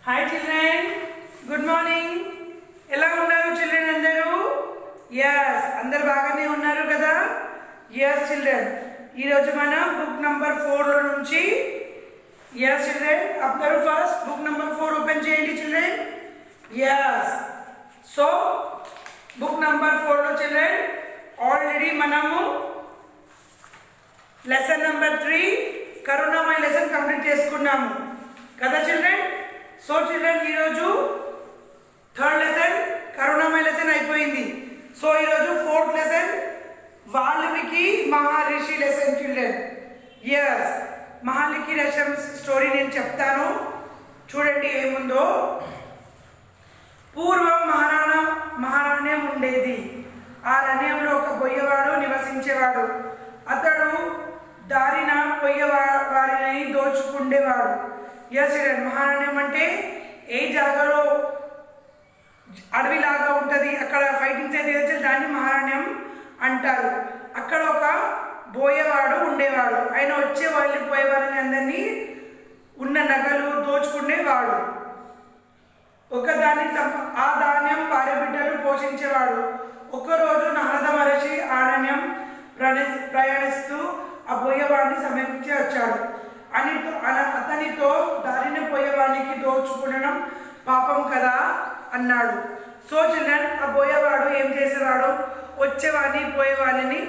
Hi children, good morning. ఎలా ఉన్నారు children అందరూ? ఎస్, అందరు బాగానే ఉన్నారు కదా? ఎస్ చిల్డ్రన్, ఈరోజు మనం బుక్ నంబర్ 4లో నుంచి ఎస్ చిల్డ్రన్, అందరూ ఫస్ట్ బుక్ నంబర్ 4 ఓపెన్ చేయండి children. Yes, so book number 4లో చిల్డ్రన్ ఆల్రెడీ మనము లెసన్ నంబర్ 3 కరుణామయ లెసన్ కంప్లీట్ చేసుకున్నాము కదా చిల్డ్రన్. సో చిల్డ్రన్, ఈరోజు థర్డ్ లెసన్ కరుణామయ లెసన్ అయిపోయింది. సో ఈరోజు fourth lesson Valmiki Maharshi lesson children. Yes, Valmiki lesson story నేను చెప్తాను, చూడండి ఏముందో. పూర్వం మహారాణ్యం ఉండేది. ఆ రణ్యంలో ఒక బొయ్యవాడు నివసించేవాడు. అతడు దారిన పోయే వారిని దోచుకుండేవాడు. ఎస్ చిల్డ్రన్, మహారాణ్యం అంటే ఏ జాగాలో అడవిలాగా ఉంటుంది, అక్కడ ఫైటింగ్స్ అయితే దాన్ని మహారాణ్యం అంటారు. అక్కడ ఒక బోయేవాడు ఉండేవాడు. ఆయన వచ్చే వాళ్ళని పోయే వాళ్ళని అందరినీ ఉన్న నగలు దోచుకునేవాడు. ఆ ధాన్యం భార్య బిడ్డలు పోషించేవాడు. ఒకరోజు నారద మహర్షి అరణ్యం ప్రయాణిస్తూ ఆ బోయేవాడిని సమీపించి వచ్చాడు. అతనితో దారిన పోయేవాడికి దోచుకునడం పాపం కదా అన్నాడు. సో చిల్డ్రన్, ఆ పోయేవాడు ఏం చేసేవాడు, వచ్చేవాడిని పోయేవాళ్ళని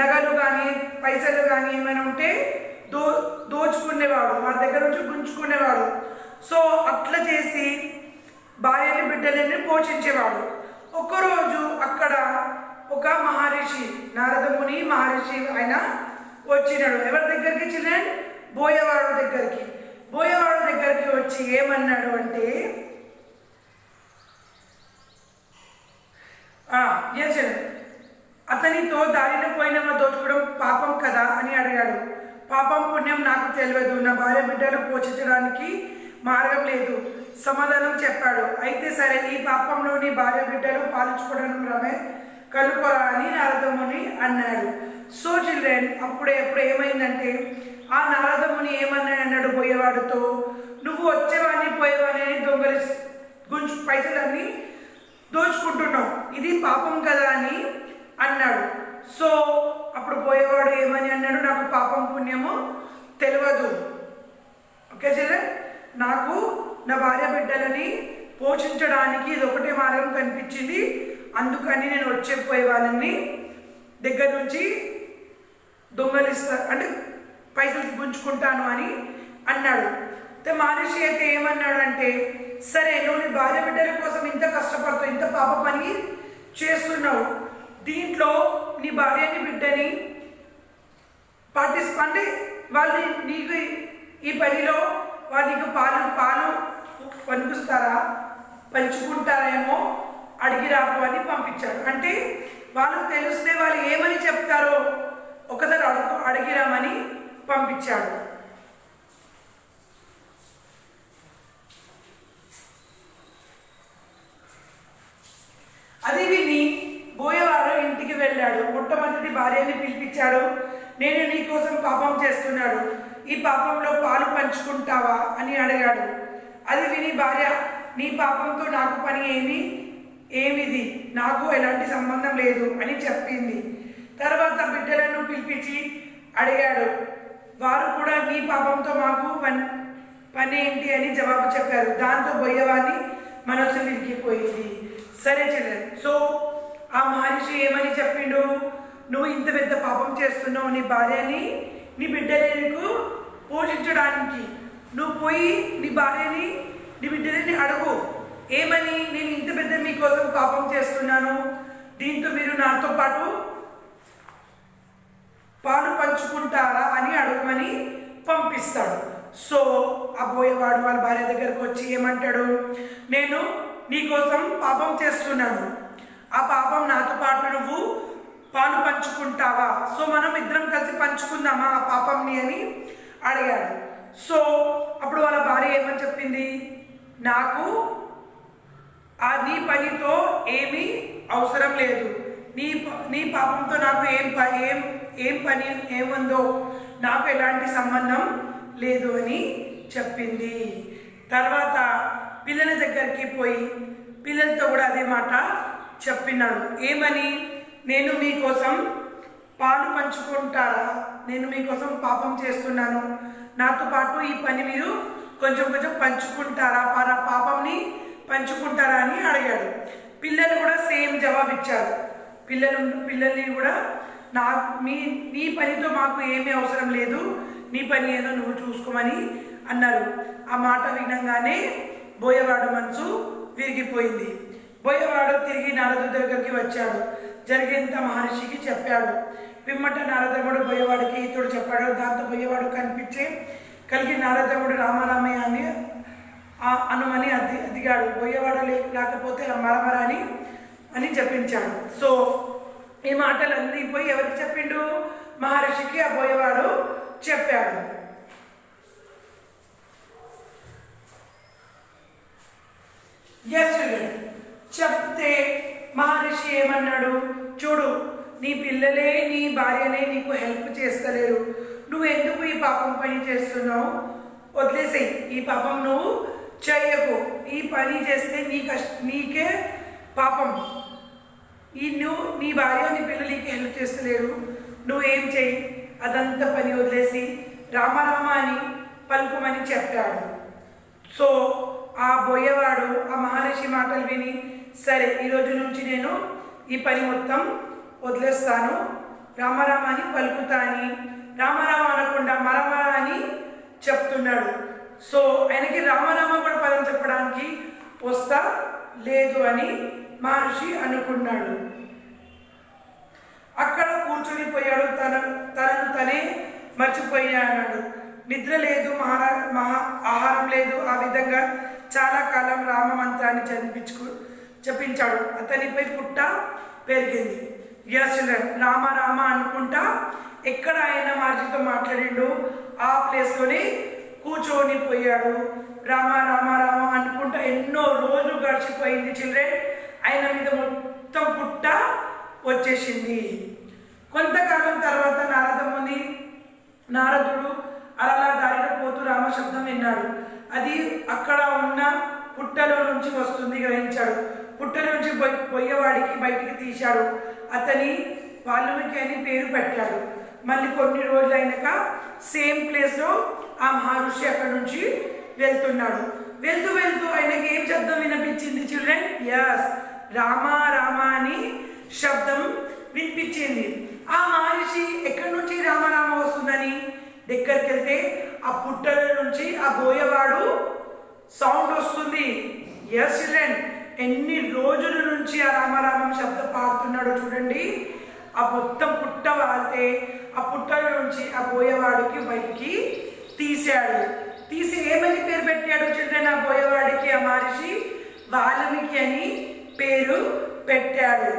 నగలు కానీ పైసలు కానీ ఏమైనా ఉంటే దోచుకునేవాడు, వాడి దగ్గర నుంచి గుంజుకునేవాడు. సో అట్లా చేసి భార్యని బిడ్డలని పోషించేవాడు. ఒక్కరోజు అక్కడ ఒక మహర్షి, నారదముని మహర్షి ఆయన వచ్చినాడు. ఎవరి దగ్గరికి చిల్డ్రన్? బోయేవాడు దగ్గరికి. బోయేవాడు దగ్గరికి వచ్చి ఏమన్నాడు అంటే, అతనితో దారిన పోయిన దోచుకోవడం పాపం కదా అని అడిగాడు. పాపం పుణ్యం నాకు తెలియదు, నా భార్య బిడ్డలు పోషించడానికి మార్గం లేదు సమాధానం చెప్పాడు. అయితే సరే, ఈ పాపంలోని భార్య బిడ్డలు పాలించుకోవడం రమే కలుపుకోరా అని నారదముని అన్నాడు. సో చిల్డ్రన్, అప్పుడు ఏమైందంటే, ఆ నారదముని అన్నాడు పోయేవాడితో, నువ్వు వచ్చేవాడిని పోయేవాడిని పైసలన్నీ దోచుకుంటున్నావు, ఇది పాపం కదా అని అన్నాడు. సో అప్పుడు పోయేవాడు ఏమని అన్నాడు, నాకు పాపం పుణ్యము తెలియదు. ఓకే చిల్డ్రన్, నాకు నా భార్య బిడ్డలని పోషించడానికి ఇది ఒకటే మార్గం కనిపించింది, అందుకని నేను పోయే వాళ్ళని దగ్గర నుంచి అంటే పైసలు గుంజుకుంటాను అని అన్నాడు. మహర్షి అయితే ఏమన్నాడంటే, సరే, నువ్వు నీ భార్య బిడ్డల కోసం ఇంత కష్టపడుతావు, ఇంత పాప పని చేస్తున్నావు, దీంట్లో నీ భార్యని బిడ్డని అంటే వాళ్ళు నీకు ఈ పనిలో వాళ్ళు నీకు పాలు పంచుకుంటారేమో అడిగి రాపు అని పంపించాడు. అంటే వాళ్ళు తెలిస్తే వాళ్ళు ఏమని చెప్తారో ఒకసారి అడిగిరామని పంపించాడు. అది విని బోయేవాడు ఇంటికి వెళ్ళాడు. మొట్టమొదటి భార్యని పిలిపించాడు. నేను నీ కోసం పాపం చేస్తున్నాడు, ఈ పాపంలో పాలు పంచుకుంటావా అని అడిగాడు. అది విని భార్య, నీ పాపంతో నాకు పని ఏమిది, నాకు ఎలాంటి సంబంధం లేదు అని చెప్పింది. తర్వాత బిడ్డలను పిలిపించి అడిగాడు. వారు కూడా నీ పాపంతో మాకు పని ఏంటి అని జవాబు చెప్పారు. దాంతో బోయేవాడిని మనసు విరిగిపోయింది. సరే చిల్డ్రన్, సో ఆ మహర్షి ఏమని చెప్పిండు, నువ్వు ఇంత పెద్ద పాపం చేస్తున్నావు, నీ భార్యని నీ బిడ్డలకు పోషించడానికి నువ్వు పోయి నీ భార్యని నీ బిడ్డలని అడుగు, ఏమని, నేను ఇంత పెద్ద మీకోసం పాపం చేస్తున్నాను, దీంతో మీరు నాతో పాటు పాలు పంచుకుంటారా అని అడగమని పంపిస్తాడు. సో ఆ పోయేవాడు వాళ్ళ భార్య దగ్గరకు వచ్చి ఏమంటాడు, నేను నీకోసం పాపం చేస్తున్నాను, ఆ పాపం నాతో పాటు నువ్వు పాలు పంచుకుంటావా, సో మనం ఇద్దరం కలిసి పంచుకుందామా ఆ పాపంని అని అడిగాడు. సో అప్పుడు వాళ్ళ భార్య ఏమని చెప్పింది, నాకు నీ పనితో ఏమీ అవసరం లేదు, నీ పాపంతో నాకు ఏం పని ఏముందో నాకు ఎలాంటి సంబంధం లేదు అని చెప్పింది. తర్వాత పిల్లల దగ్గరికి పోయి పిల్లలతో కూడా అదే మాట చెప్పినాడు. ఏమని? నేను మీకోసం పాలు పంచుకుంటారా? నేను మీకోసం పాపం చేస్తున్నాను, నాతో పాటు ఈ పని మీరు కొంచెం కొంచెం పంచుకుంటారా, పాపంని పంచుకుంటారా అని అడిగాడు. పిల్లలు కూడా సేమ్ జవాబు ఇచ్చారు. పిల్లల్ని కూడా నీ పనితో మాకు ఏమీ అవసరం లేదు, నీ పని ఏదో నువ్వు చూసుకోమని అన్నారు. ఆ మాట వినగానే బోయవాడు మనసు విరిగిపోయింది. బోయవాడు తిరిగి నారదుడి దగ్గరికి వచ్చాడు. జరిగేంత మహర్షికి చెప్పాడు. పిమ్మట నారదముడు బోయవాడికి ఇతడు చెప్పాడు. దాంతో బోయవాడు కలిగి నారదముడు రామరామయ్య అని అనుమని అదిగాడు. బోయవాడు లేకపోతే మరమరాని అని చెప్పించాడు. సో ఈ మాటలన్నీ పోయి ఎవరికి చెప్పిండు? మహర్షికి ఆ బోయవాడు చెప్పాడు. చెప్తే మహర్షి ఏమన్నాడు? చూడు, నీ పిల్లలే నీ భార్యనే నీకు హెల్ప్ చేస్తలేరు, నువ్వు ఎందుకు ఈ పాపం పని చేస్తున్నావు? వదిలేసేయి, ఈ పాపం నువ్వు చేయకు. ఈ పని చేస్తే నీకే పాపం. నీ భార్య నీ పిల్లలు నీకు హెల్ప్ చేస్తలేరు, నువ్వేం చెయ్యి, అదంతా పని వదిలేసి రామరామ అని పలుకుమని చెప్పాడు. సో ఆ బోయవాడు ఆ మహర్షి మాటలు విని, సరే ఈరోజు నుంచి నేను ఈ పని మొత్తం వదిలేస్తాను, రామరామ అని పలుకుతా అని రామరామ అనకుండా మరమర అని చెప్తున్నాడు. సో ఆయనకి రామరామ కూడా పదం చెప్పడానికి వస్తా లేదు అని మహర్షి అనుకున్నాడు. అక్కడ కూర్చొని పోయాడు. తనను తనే మర్చిపోయాడు. నిద్ర లేదు, ఆహారం లేదు. ఆ విధంగా చాలా కాలం రామ మంత్రాన్ని జపించాడు. అతనిపై పుట్ట పెరిగింది. రామ రామ అనుకుంటా ఎక్కడ ఆయన మహర్షితో మాట్లాడిండు ఆ ప్లేస్లోనే కూర్చొని పోయాడు. రామ రామ రామ అనుకుంటా ఎన్నో రోజులు గడిచిపోయింది. చిల్డ్రన్, ఆయన మీద మొత్తం పుట్ట వచ్చేసింది. కొంతకాలం తర్వాత నారదుడు అలా దారిలో పోతూ రామ శబ్దం విన్నాడు. అది అక్కడ ఉన్న పుట్టలో నుంచి వస్తుంది గ్రహించాడు. పుట్టలో నుంచి బొయ్యవాడికి బయటికి తీశాడు. అతని వాల్మీకి అని పేరు పెట్టాడు. మళ్ళీ కొన్ని రోజులు అయినాక సేమ్ ప్లేస్లో ఆ మహర్షి అక్కడి నుంచి వెళ్తున్నాడు. వెళ్తూ వెళ్తూ ఆయనకి ఏం శబ్దం వినిపించింది చిల్డ్రన్? రామ రామ అని శబ్దం వినిపించింది. ఆ మహర్షి ఎక్కడి నుంచి రామరామ వస్తుందని దగ్గరికి వెళ్తే ఆ పుట్టల నుంచి ఆ బోయవాడు సౌండ్ వస్తుంది. చిల్డ్రన్, ఎన్ని రోజుల నుంచి ఆ రామరామం శబ్దం పాడుతున్నాడో చూడండి. ఆ మొత్తం పుట్ట వాళ్తే ఆ పుట్టల నుంచి ఆ బోయవాడికి బయటికి తీశాడు. తీసి ఏమని పేరు పెట్టాడు చిల్డ్రన్? ఆ బోయవాడికి ఆ మహర్షి వాల్మీకి అని పేరు పెట్టాడు.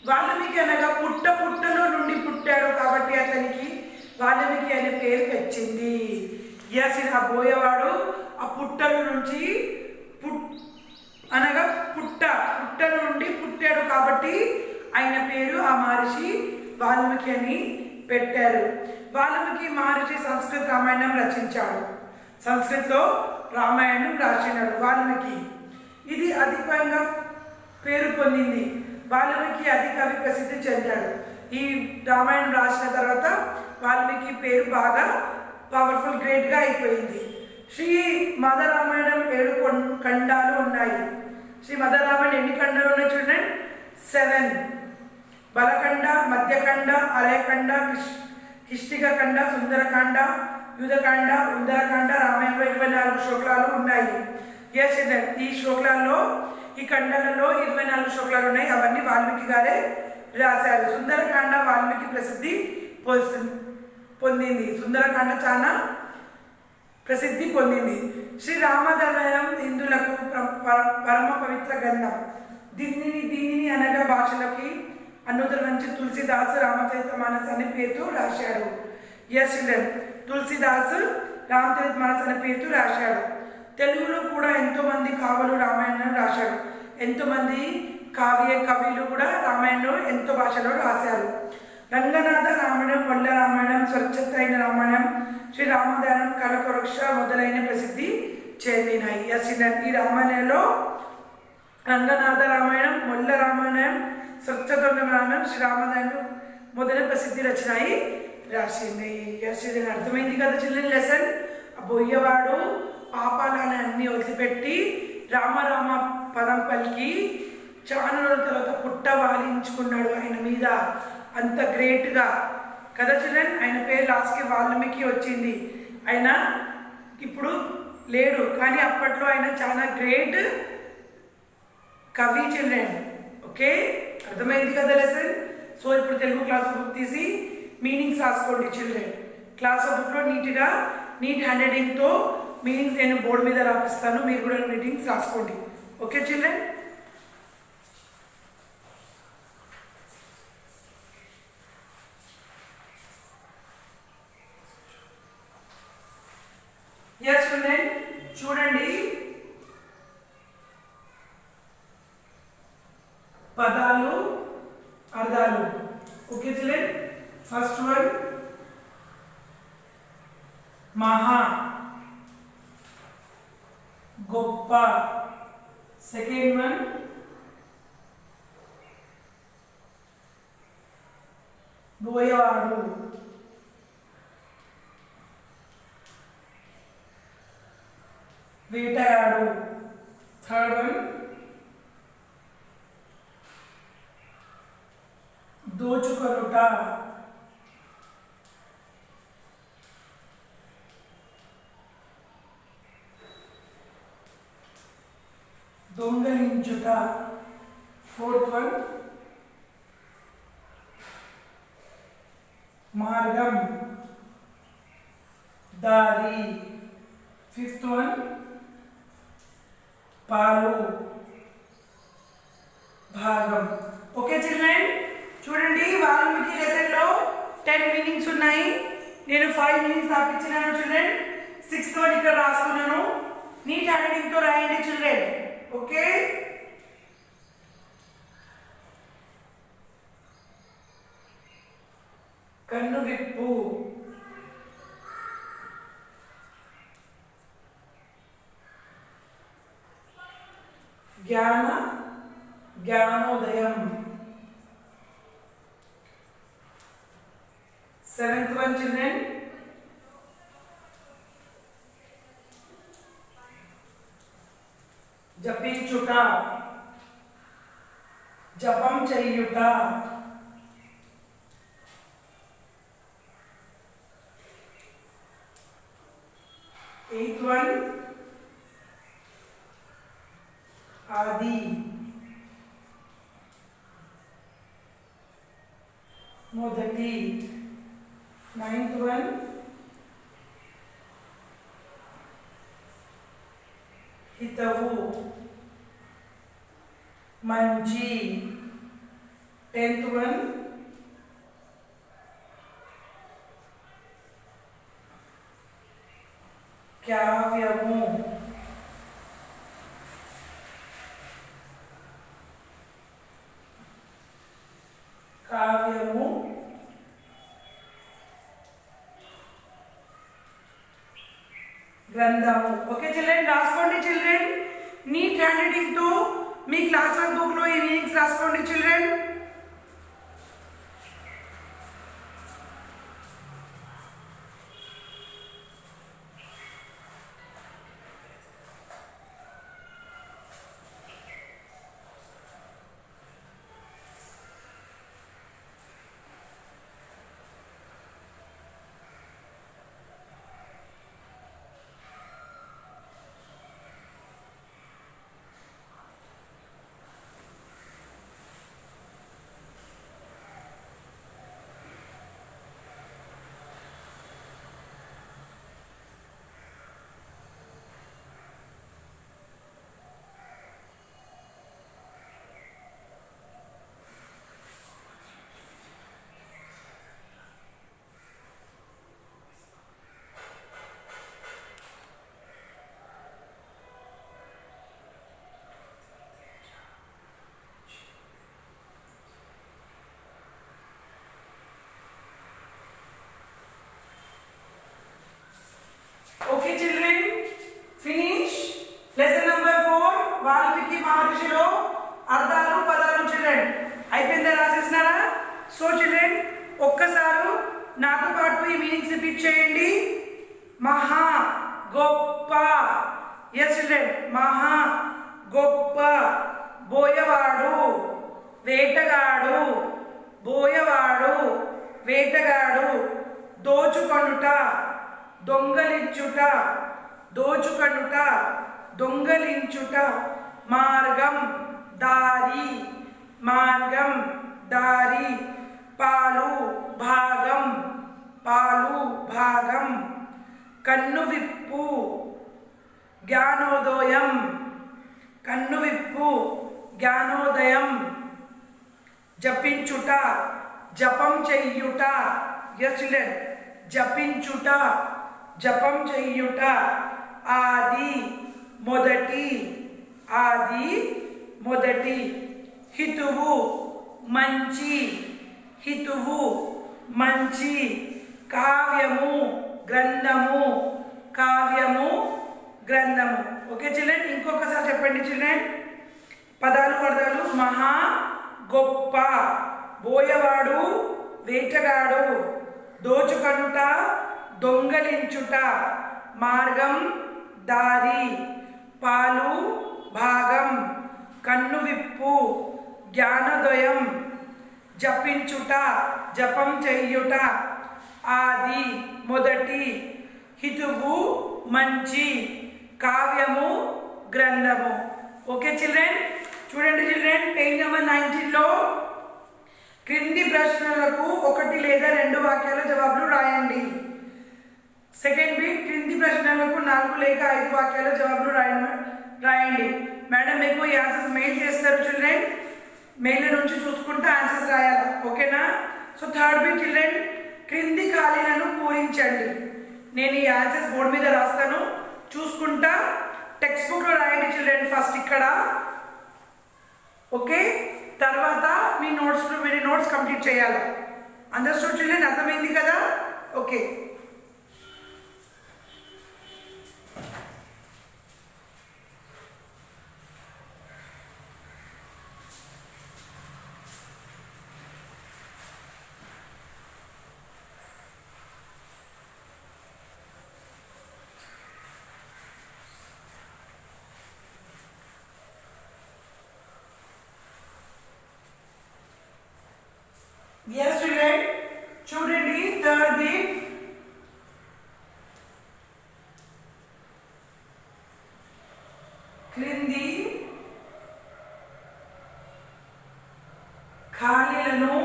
వాల్మీకి అనగా పుట్టలో నుండి పుట్టాడు కాబట్టి అతనికి వాల్మీకి అనే పేరు వచ్చింది. ఆ బోయవాడు ఆ పుట్టల నుంచి అనగా పుట్ట నుండి పుట్టాడు కాబట్టి ఆయన పేరు ఆ మహర్షి వాల్మీకి అని పెట్టారు. వాల్మీకి మహర్షి సంస్కృత రామాయణం రచించాడు. సంస్కృతిలో రామాయణం రాసినాడు వాల్మీకి. ఇది అధికంగా పేరు పొందింది. వాల్మీకి అధిక ప్రసిద్ధి చెందాడు. ఈ రామాయణం రాసిన తర్వాత వాల్మీకి పేరు బాగా పవర్ఫుల్, గ్రేట్గా అయిపోయింది. శ్రీ మదరామాయణం 7 ఖండాలు ఉన్నాయి. శ్రీ మదరామాయణం ఎన్ని ఖండాలు ఉన్నాయి చూడండి? 7. బలఖండ, మధ్యఖండ, అలయఖండ, కిష్టికఖండ, సుందరకాండ, యుధకాండ, ఉదరకాండ. రామాయణంలో 24 శ్లోకాలు ఉన్నాయి. ఈ శ్లోకాల్లో ఈ ఖండాలలో 24 శ్లోకాలు ఉన్నాయి. అవన్నీ వాల్మీకి గారే రాశారు. సుందరకాండ వాల్మీకి ప్రసిద్ధి పొందింది. సుందరకాండ చాలా ప్రసిద్ధి పొందింది. శ్రీ రామదలయం హిందువులకు పరమ పవిత్ర గ్రంథం. దీనిని అనగా భాషలకి అనుదరించి తులసిదాసు రామచరితమానస్ అనే పేరుతో రాశాడు. తులసిదాసు రామచరితమానస్ అనే పేరుతో రాశాడు. తెలుగులో కూడా ఎంతోమంది కావలు రామాయణం రాశారు. ఎంతోమంది కవులు కూడా రామాయణంలో ఎంతో భాషలో రాశారు. రంగనాథ రామాయణం, వల్ల రామాయణం, స్వచ్ఛత అయిన రామాయణం, శ్రీ రామదయానం, కలపవృక్ష మొదలైన ప్రసిద్ధి చెందినాయి. ఈ రామాయణంలో రంగనాథ రామాయణం, వల్ల రామాయణం, స్వచ్ఛత రామాయణం, శ్రీ రామదయానం మొదలైన ప్రసిద్ధి రచనాయి రాసింది. ఇది అర్థమైంది కదా చిల్డ్రన్ లెసన్. బోయేవాడు పాపాలని అన్నీ వదిలిపెట్టి రామ పదం పలికి చాలా రోజుల తర్వాత పుట్ట వాలించుకున్నాడు ఆయన మీద. అంత గ్రేట్గా కదా చిల్డ్రన్. ఆయన పేరు లాస్ట్కి వాల్మీకి వచ్చింది. ఆయన ఇప్పుడు లేడు, కానీ అప్పట్లో ఆయన చాలా గ్రేట్ కవి చిల్డ్రన్. ఓకే, అర్థమైంది కదా లెసన్. సో ఇప్పుడు తెలుగు క్లాస్ బుక్ తీసి మీనింగ్స్ రాసుకోండి చిల్డ్రన్. క్లాస్ బుక్లో నీట్గా నీట్ హ్యాండ్ రైటింగ్తో మీనింగ్స్ నేను బోర్డు మీద రాపిస్తాను, మీరు కూడా మీనింగ్స్ రాసుకోండి. Okay children. ఎస్ చిల్డ్రన్, చూడండి పదాలు అర్థాలు. Okay children. ఫస్ట్ వన్ మహా, గొప్ప. సెకండ్ వన్ బోయవాడు. వేటగాడు. థర్డ్ వన్ దోచుకొనుట. దొంగలించుట. ఫోర్త్ వన్ మార్గం, దారి. ఫిఫ్త్ వన్ పాలు, భాగం. ఓకే చిల్డ్రన్, చూడండి వాల్మీకి లెసన్లో 10 మీనింగ్స్ ఉన్నాయి. నేను 5 మీనింగ్స్ రాపించినాను చిల్డ్రన్. 6th వన్ ఇక్కడ రాస్తున్నాను. నీట్ హ్యాండ్ తో రాయండి చిల్డ్రన్. ఓకే, కన్ను విప్పు, జ్ఞానోదయం. 7th వన్ చిల్డ్రన్ జపించుట, జపం చేయుట. 8th వన్ ఆది, మొదటి. 9th వన్ హితవు, మంచి. 10th వన్ కావ్యము, కావ్యము. గ్రంథము. ఓకే చిల్డ్రన్, రాసుకోండి చిల్డ్రన్. నీట్ హ్యాండ్ రైటింగ్ తో మీ క్లాస్ వర్క్ బుక్ లో ఈ మీనింగ్స్ రాసుకోండి children. Okay children, finish lesson number 4 Valmiki మహర్షిలో అర్థాలు పదాలు చిల్డ్రన్ అయిపోయిందా రాసేసినారా? సో చిల్డ్రన్ ఒక్కసారి నాతో పాటు ఈ మీనింగ్స్ రిపీట్ చేయండి. మహా గొప్ప, ఎస్ చిల్డ్రన్, మహా గొప్ప, బోయవాడు వేటగాడు, బోయవాడు వేటగాడు, దోచుకొనుట దొంగలించుట, దోచుకొనుట దొంగలించుట, మార్గం దారి, మార్గం దారి, పాలు భాగం, పాలు భాగం, కన్నువిప్పు జ్ఞానోదయం, కన్నువిప్పు జ్ఞానోదయం, జపించుట జపం చెయ్యుట, ఎస్ చిల్డ్రన్, జపించుట జపం చెయ్యుట, ఆది మొదటి, ఆది మొదటి, హితువు మంచి, హితువు మంచి, కావ్యము గ్రంథము, కావ్యము గ్రంథము. ఓకే చిల్డ్రన్, ఇంకొకసారి చెప్పండి చిల్డ్రన్ పదాలు అర్థాలు. మహా గొప్ప, బోయవాడు వేటగాడు, దోచుకొనుట దొంగలించుట, మార్గం దారి, పాలు భాగం, కన్నువిప్పు జ్ఞానోదయం, జపించుట జపం చెయ్యుట, ఆది మొదటి, హితువు మంచి, కావ్యము గ్రంథము. ఓకే చిల్డ్రన్, చూడండి చిల్డ్రన్ పేజ్ నెంబర్ 19లో క్రింది ప్రశ్నలకు ఒకటి లేదా రెండు వాక్యాల జవాబులు రాయండి. సెకండ్ బిట్, క్రింది ప్రశ్నలకు 4 లేక 5 వాక్యాల జవాబులు రాయండి. మేడం మీకు ఈ ఆన్సర్స్ మెయిల్ చేస్తారు చిల్డ్రన్, మెయిల్ నుంచి చూసుకుంటూ ఆన్సర్స్ రాయాలి. ఓకేనా? సో థర్డ్ బిట్ చిల్డ్రన్, క్రింది ఖాళీలను పూరించండి. నేను ఈ ఆన్సర్స్ బోర్డు మీద రాస్తాను, చూసుకుంటా టెక్స్ట్ బుక్లో రాయండి చిల్డ్రన్. ఫస్ట్ ఇక్కడ, ఓకే, తర్వాత మీ నోట్స్లో మీరు నోట్స్ కంప్లీట్ చేయాలి. అండర్స్టూడ్ చిల్డ్రన్, అర్థమైంది కదా? ఓకే. Yes children, చూడండి థర్డ్ బిట్, క్రింది ఖాళీలను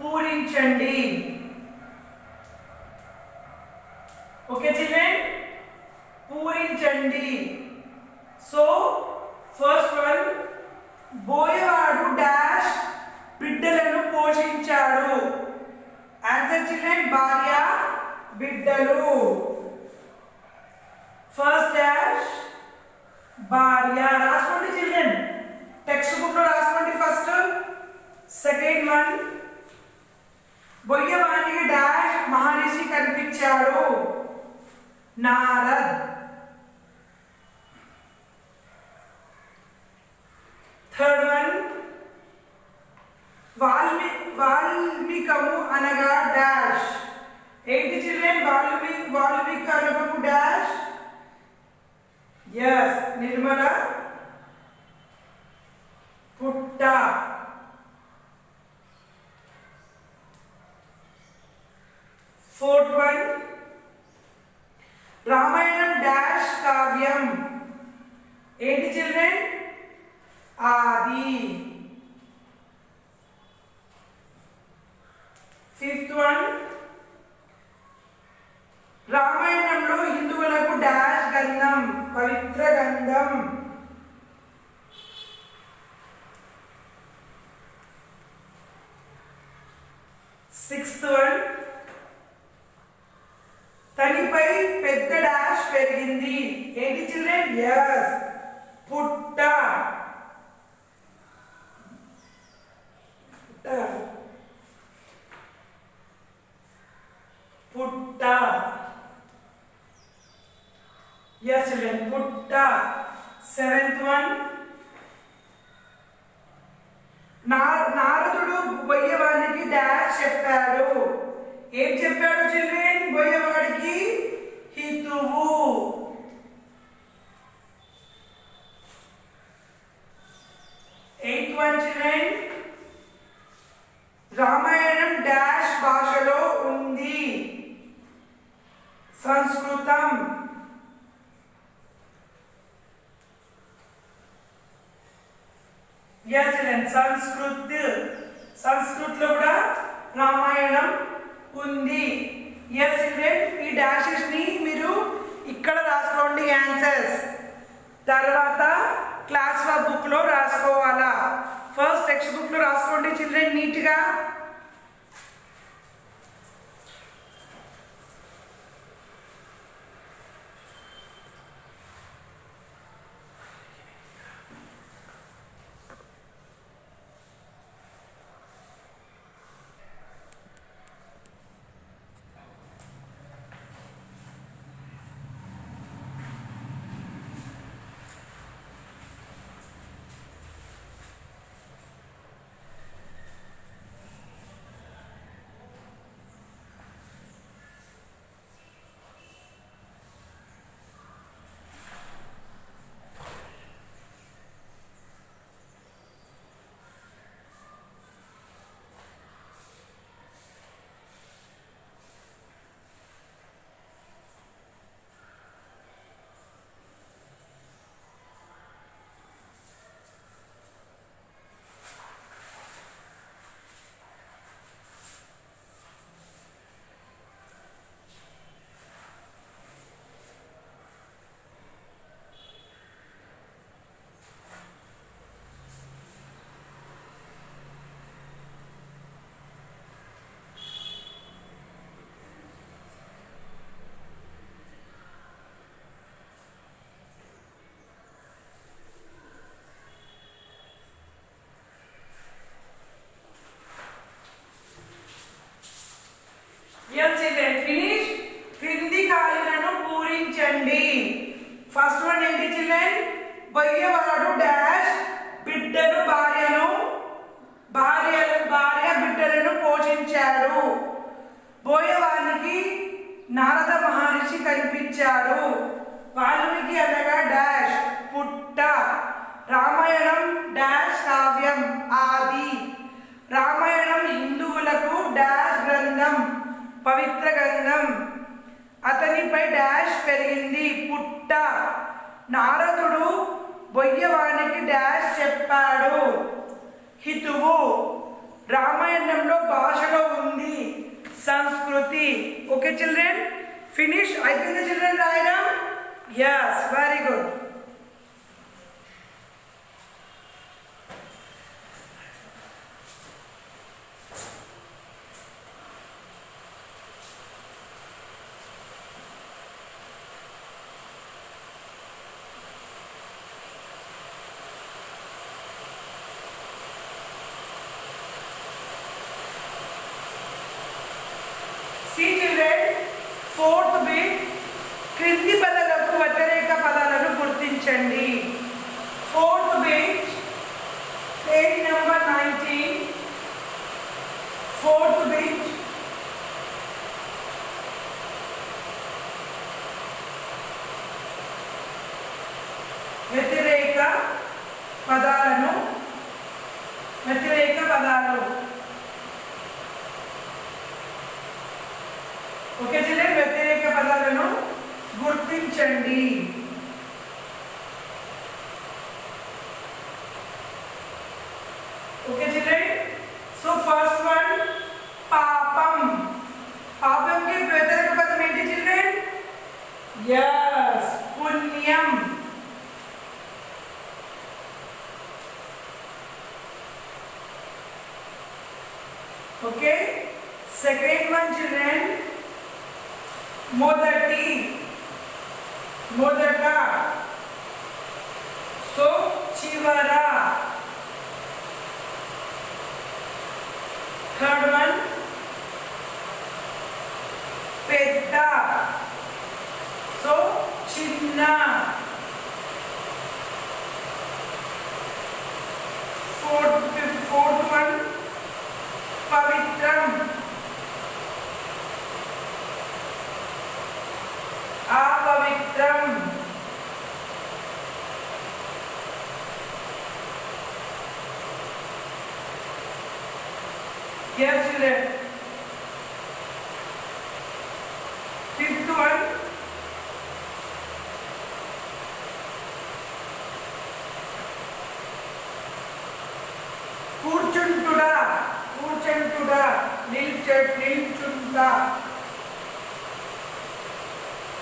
పూరించండి. ఓకే చిల్డ్రన్, పూరించండి. సో ఫస్ట్ వన్, బోయవాడు డాష్ బిడ్డలను పోషించాడు. ఆన్సర్ చిల్డ్రన్, భార్య బిడ్డలు. ఫస్ట్ డాష్ భార్య, రాసుకోండి చిల్డ్రన్, టెక్స్ట్ బుక్ లో రాసుకోండి ఫస్ట్. సెకండ్ వన్, బోయవానికి డాష్ మహర్షి కనిపించాడు, నారద్. థర్డ్ వన్, వాల్మీకము అనగా డాష్. ఏంటి చిల్డ్రన్, వాల్మీకము డాష్, ఎస్, నిర్మల పుట్ట. ఫోర్త్ వన్, రామాయణం డాష్ కావ్యం. ఏంటి చిల్డ్రన్, ఆది. ఫిఫ్త్ వన్, రామాయణంలో హిందువులకు డాష్ గంధం, పవిత్ర గంధం. సిక్స్త్ వన్, తనిపై పెద్ద డాష్ పెరిగింది. ఏంటి చిల్డ్రన్, ఎస్, పుట్ట. పుట్ట. సెవెంత్ వన్, నారదుడు బోయవానికి డాష్ చెప్పాడు. ఏం చెప్పాడు చిల్డ్రన్? బోయవాడికి హితువు. Eighth one children, Ramayanam dash భాషలో ఉంది. సంస్కృతం. సంస్కృతిలో కూడా రామాయణం ఉంది. ఈ డాషెస్ ని మీరు ఇక్కడ రాసుకోండి ఆన్సర్స్. తర్వాత క్లాస్ వర్క్ బుక్ లో రాసుకోవాలా. ఫస్ట్ టెక్స్ట్ బుక్ లో రాసుకోండి చిల్డ్రన్ నీట్గా. ఫినిష్. క్రింది ఖాళీలను పూరించండి. ఫస్ట్ వన్ ఏంటి చిల్డ్రన్? బోయవాడు డాష్ బిడ్డను భార్య బిడ్డలను పోషించాడు. బోయవానికి నారద మహర్షి కనిపించాడు. వాల్మీకి అనగా డాష్ పుట్ట. రామాయణం డాష్ కావ్యం ఆది. రామాయణం హిందువులకు డాష్ గ్రంథం పవిత్ర గ్రంథం. అతనిపై డాష్ పెరిగింది పుట్ట. నారదుడు బోయవానికి డాష్ చెప్పాడు హితువు. రామాయణంలో భాషలో ఉంది సంస్కృతి. ఓకే చిల్డ్రన్, ఫినిష్ అయిపోయింది చిల్డ్రన్ రాయడం. yes very good. See children, fourth bit, క్రింది పదాలకు వ్యతిరేక పదాలను గుర్తించండి. Fourth bit, page number 19. Fourth bit, వ్యతిరేక పదాలు. ఓకే చిల్డ్రన్, వ్యతిరేక పదాలను గుర్తించండి. Okay children, so first one పాపం. పాపంకి వ్యతిరేక పదం ఏంటి చిల్డ్రన్? yes పుణ్యం. ఓకే, సెకండ్ వన్ చిల్డ్రన్ మొదట. సో చివర. థర్డ్ వన్ పెద్ద. సో చిన్న. fourth one, pavitram, apavitram. Yes, children. Fifth one, కూర్చుంటుడా, కూర్చుంటుడా, నిల్చుంటా,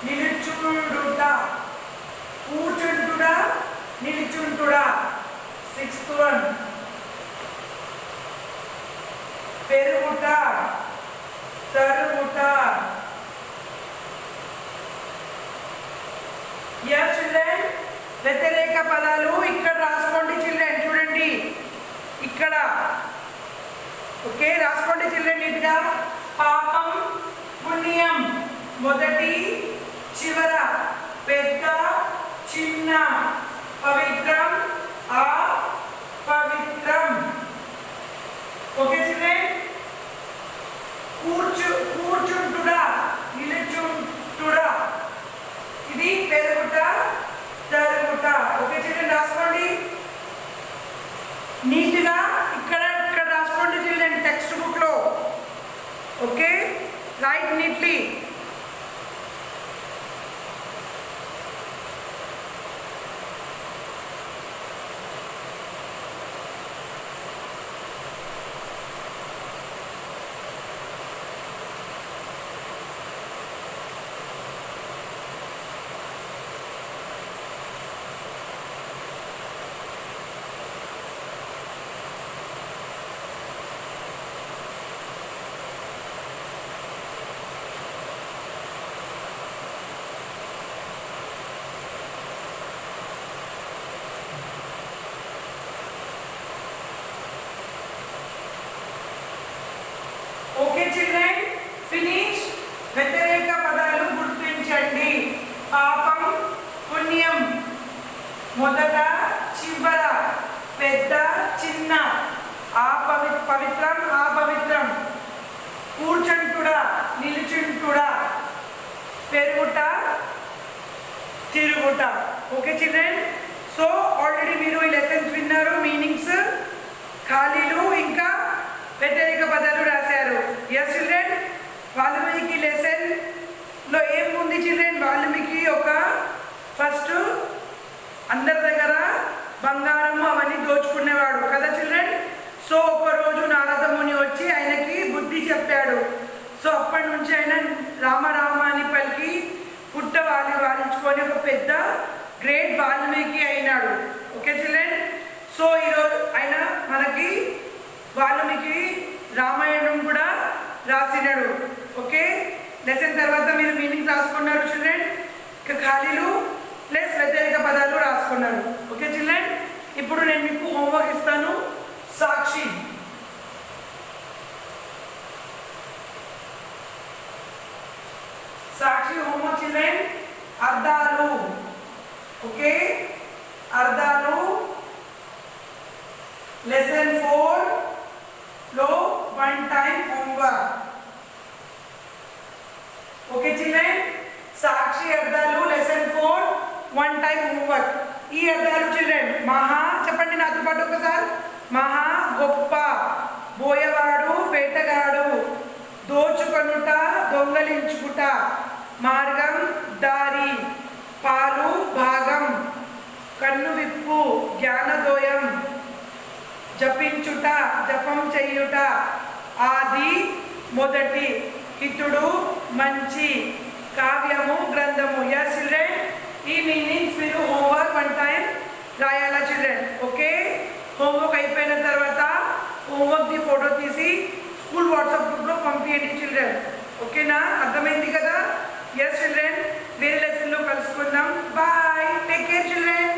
నిలుచుండుట, కూర్చుంటుడా, నిలుచుంటుడా. సిక్స్త్ వన్, పెరుగుట, తరుగుట. yes children, వ్యతిరేక పదాలు ఇక్కడ రాసుకోండి చిల్డ్రన్. చూడండి ఇక్కడ, ఓకే, రాసుకోండి చిల్డ్రన్ నీట్గా. పాపం, పుణ్యం, మొదటి చివర, పెద్ద చిన్న, పవిత్రం, అపవిత్రం. Okay children. కూర్చుంటుడా, నిలుచుంటుడా, ఇది పెరుగుట, తరుగుట. ఓకే చిల్డ్రన్, రాసుకోండి నీట్గా. ఇక్కడ రాసుకోండి చిల్డ్రన్ టెక్స్ట్ బుక్ లో. Okay, right neatly. Okay children, finish. వ్యతిరేక పదాలు గుర్తించండి. పాపం, పుణ్యం, మొదట చివర, పెద్ద చిన్న, పవిత్రం, అపవిత్రం, కూర్చుంటుడా, నిలుచుంటుడా, పెరుగుట, తిరుగుట. ఓకే చిల్డ్రన్, సో ఆల్రెడీ మీరు ఈ లెసన్స్ విన్నారు. మీనింగ్స్, ఖాళీలు, ఇంకా వ్యతిరేక పదాలు రాశారు. ఎస్ చిల్డ్రన్, వాల్మీకి లెసన్ లో ఏముంది చిల్డ్రన్? వాల్మీకి ఒక ఫస్ట్ అందరి దగ్గర బంగారము అవన్నీ దోచుకునేవాడు కదా చిల్డ్రన్. సో ఒకరోజు నారద ముని వచ్చి ఆయనకి బుద్ధి చెప్పాడు. సో అప్పటి నుంచి ఆయన రామ అని పలికి పుట్ట వాలించుకొని ఒక పెద్ద గ్రేట్ వాల్మీకి అయినాడు. ఓకే చిల్డ్రన్, సో ఈరోజు ఆయన మనకి వాల్మీకి రామాయణం కూడా రాసినాడు. ఓకే, లెసన్ తర్వాత మీరు మీనింగ్ రాసుకున్నారు చిల్డ్రన్. ఇక ఖాళీలు ప్లస్ వ్యతిరేక పదాలు రాసుకున్నారు. ఓకే చిల్డ్రన్, ఇప్పుడు నేను మీకు హోంవర్క్ ఇస్తాను. సాక్షి, సాక్షి హోంవర్క్ చిల్డ్రన్. అర్థాలు, ఓకే, అర్థాలు లెసన్ 4 లో 1 టైం హోంవర్క్. ఓకే చిల్డ్రన్, సాక్షి అర్థాలు లెసన్ 4 1 టైం హోంవర్క్. ఈ అర్థాలు చిల్డ్రన్: మహా, చెప్పండి నాతో పాటు ఒకసారి. మహా, గొప్ప, బోయవాడు, వేటగాడు, దోచుకొనుట, దొంగలించుకుట, మార్గం, దారి, పాలు, భాగం, కన్ను విప్పు, జ్ఞానదోయం, జపించుట, జపం చేయుట, ఆది, మొదటి, హితుడు, మంచి, కావ్యము, గ్రంథము. యస్ చిల్డ్రన్, ఈ మీనింగ్స్ మీరు హోంవర్క్ 1 టైం రాయాలా చిల్డ్రన్. ఓకే, హోంవర్క్ అయిపోయిన తర్వాత హోంవర్క్ ది ఫోటో తీసి స్కూల్ వాట్సాప్ గ్రూప్లో పంపించండి చిల్డ్రన్. ఓకేనా, అర్థమైంది కదా? ఎస్ చిల్డ్రన్, వేరే లెసన్లో కలుసుకుందాం. Bye, take care children.